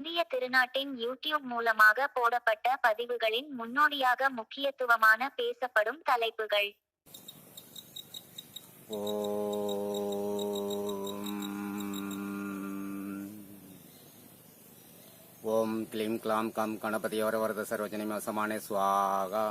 இந்திய திருநாட்டின் யூடியூப் மூலமாக போடப்பட்ட பதிவுகளின் முன்னோடியாக முக்கியத்துவமான பேசப்படும் தலைப்புகள். ஓம் க்ளீம் க்ளாம் கம் கணபதியோரவரத சர்வஜனிமசமானே ஸ்வாகா.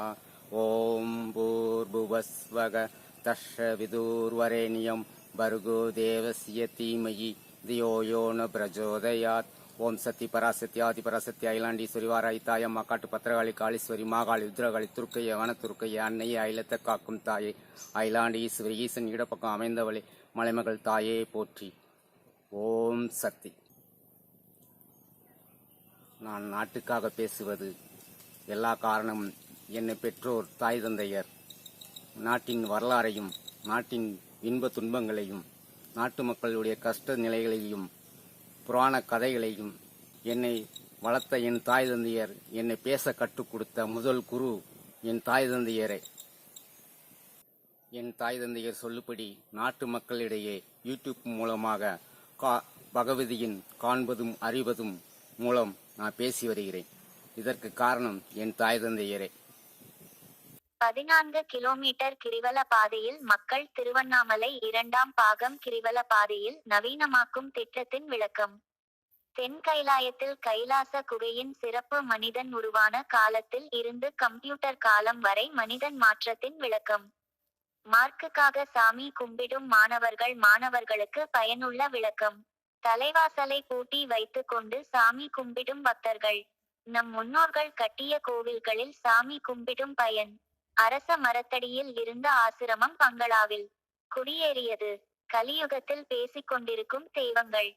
ஓம் பூர்புவஸ்வக தஷ விதூர்வரேண்யம் பர்கோ தேவஸ்ய தீமயி தியோ யோ ந பிரச்சோதயாத். ஓம் சக்தி பராசக்தி ஆதி பராசக்தி ஐலாண்டீஸ்வரி வாராயித்தாய மாக்காட்டு பத்திரகாளி காளீஸ்வரி மாகாளி உத்ரகாளி துர்க்கைய வனத்துர்க்கைய அன்னையே அயிலத்தை காக்கும் தாயே ஐலாண்டீஸ்வரி ஈசன் இடப்பக்கம் அமைந்தவளே மலைமகள் தாயே போற்றி. ஓம் சக்தி. நான் நாட்டுக்காக பேசுவது எல்லா காரணமும் என்னை பெற்றோர் தாய் தந்தையர் நாட்டின் வரலாறையும் நாட்டின் இன்ப துன்பங்களையும் நாட்டு மக்களுடைய கஷ்ட நிலைகளையும் புராண கதைகளையும் என்னை வளர்த்த என் தாய் தந்தையர் என்னை பேச கற்றுக் கொடுத்த முதல் குரு என் தாய் தந்தையரை. என் தாய் தந்தையர் சொல்லுபடி நாட்டு மக்களிடையே யூடியூப் மூலமாக பகவதியின் காண்பதும் அறிவதும் மூலம் நான் பேசி வருகிறேன். இதற்கு காரணம் என் தாய் தந்தையரே. 14 கிலோமீட்டர் கிரிவல பாதையில் மக்கள் திருவண்ணாமலை 2ஆம் பாகம் கிரிவல பாதையில் நவீனமாக்கும் திட்டத்தின் விளக்கம். தென் கைலாயத்தில் கைலாச குகையின் சிறப்பு மனிதன் உருவான காலத்தில் இருந்து கம்ப்யூட்டர் காலம் வரை மனிதன் மாற்றத்தின் விளக்கம். மார்க்குக்காக சாமி கும்பிடும் மாணவர்களுக்கு பயனுள்ள விளக்கம். தலைவாசலை பூட்டி வைத்து கொண்டு சாமி கும்பிடும் பக்தர்கள். நம் முன்னோர்கள் கட்டிய கோவில்களில் சாமி கும்பிடும் பயன். அரச மரத்தடியில் இருந்த ஆசிரமம் பங்களாவில் குடியேறியது. கலியுகத்தில் பேசிக்கொண்டிருக்கும் தெய்வங்கள்.